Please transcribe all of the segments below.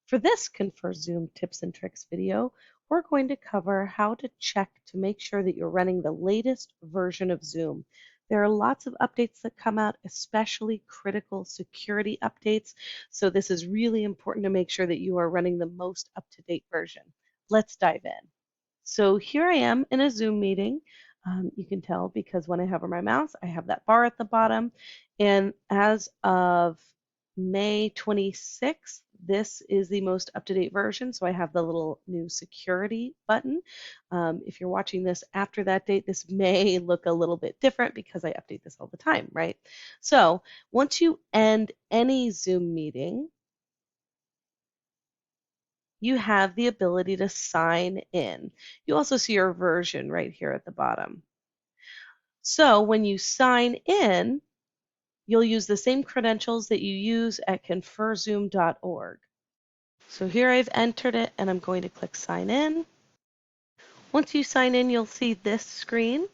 For this ConferZoom tips and tricks video, we're going to cover how to check to make sure that you're running the latest version of Zoom. There are lots of updates that come out, especially critical security updates. So this is really important to make sure that you are running the most up-to-date version. Let's dive in. So here I am in a Zoom meeting. You can tell because when I hover my mouse, I have that bar at the bottom. And as of May 26th, this is the most up-to-date version. So I have the little new security button. If you're watching this after that date, this may look a little bit different because I update this all the time, right? So once you end any Zoom meeting, you have the ability to sign in. You also see your version right here at the bottom. So when you sign in, you'll use the same credentials that you use at ConferZoom.org. So here I've entered it and I'm going to click sign in. Once you sign in, you'll see this screen,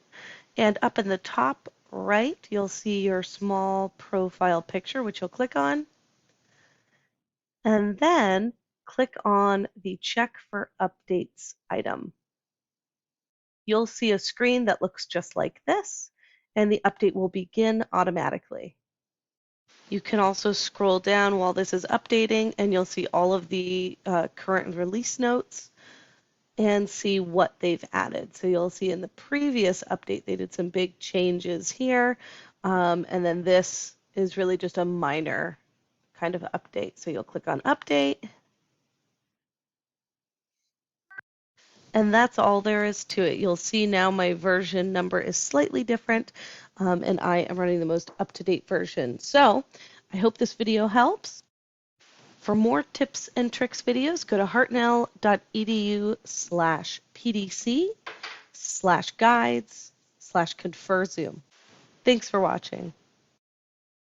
and up in the top right, you'll see your small profile picture, which you'll click on. And then click on the check for updates item. You'll see a screen that looks just like this, and the update will begin automatically. You can also scroll down while this is updating, and you'll see all of the current release notes and see what they've added. So you'll see in the previous update, they did some big changes here, and then this is really just a minor kind of update. So you'll click on update. And that's all there is to it. You'll see now my version number is slightly different, and I am running the most up-to-date version. So I hope this video helps. For more tips and tricks videos, go to hartnell.edu/pdc/guides/ConferZoom. Thanks for watching.